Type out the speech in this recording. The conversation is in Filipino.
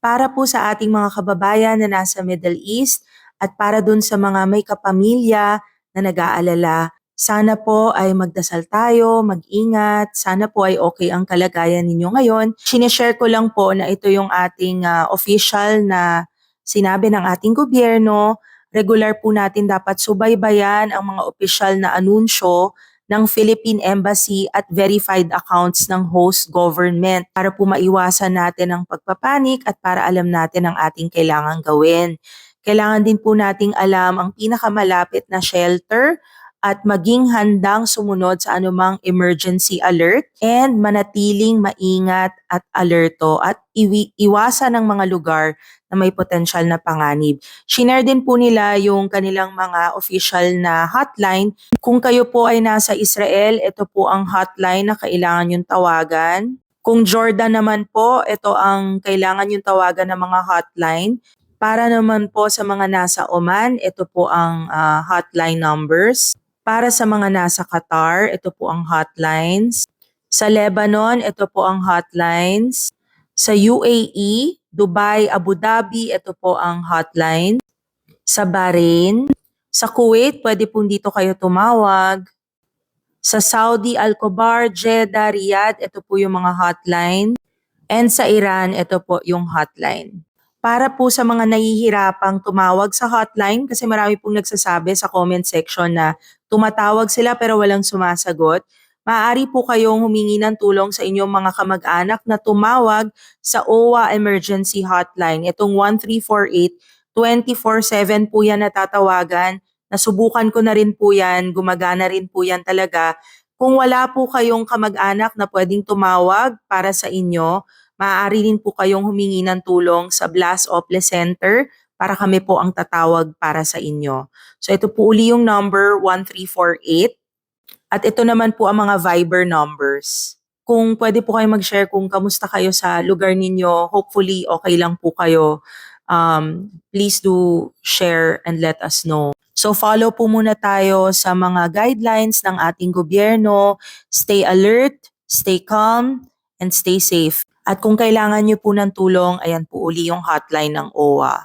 para po sa ating mga kababayan na nasa Middle East at para dun sa mga may kapamilya na nag-aalala. Sana po ay magdasal tayo, mag-ingat, sana po ay okay ang kalagayan ninyo ngayon. Sineshare ko lang po na ito yung ating official na sinabi ng ating gobyerno. Regular po natin dapat subaybayan ang mga official na anunsyo ng Philippine Embassy at verified accounts ng host government para po maiwasan natin ang pagpapanik at para alam natin ang ating kailangang gawin. Kailangan din po nating alam ang pinakamalapit na shelter at maging handang sumunod sa anumang emergency alert and manatiling maingat at alerto at iwasan ang mga lugar na may potensyal na panganib. Shinare din po nila yung kanilang mga official na hotline. Kung kayo po ay nasa Israel, ito po ang hotline na kailangan yung tawagan. Kung Jordan naman po, ito ang kailangan yung tawagan ng mga hotline. Para naman po sa mga nasa Oman, ito po ang hotline numbers. Para sa mga nasa Qatar, ito po ang hotlines. Sa Lebanon, ito po ang hotlines. Sa UAE, Dubai, Abu Dhabi, ito po ang hotline. Sa Bahrain, sa Kuwait, pwede po dito kayo tumawag. Sa Saudi, Al-Khobar, Jeddah, Riyadh, ito po yung mga hotline. And sa Iran, ito po yung hotline. Para po sa mga nahihirapang tumawag sa hotline, kasi marami pong nagsasabi sa comment section na tumatawag sila pero walang sumasagot, maaari po kayong humingi ng tulong sa inyong mga kamag-anak na tumawag sa OWA Emergency Hotline. Itong 1348, 24/7 po yan natatawagan. Nasubukan ko na rin po yan, gumagana rin po yan talaga. Kung wala po kayong kamag-anak na pwedeng tumawag para sa inyo, maaari din po kayong humingi ng tulong sa Blast Ople Center para kami po ang tatawag para sa inyo. So ito po uli yung number 1348 at ito naman po ang mga Viber numbers. Kung pwede po kayo mag-share kung kamusta kayo sa lugar ninyo, hopefully okay lang po kayo. Please do share and let us know. So follow po muna tayo sa mga guidelines ng ating gobyerno. Stay alert, stay calm, and stay safe. At kung kailangan niyo po ng tulong, ayan po uli yung hotline ng OWA.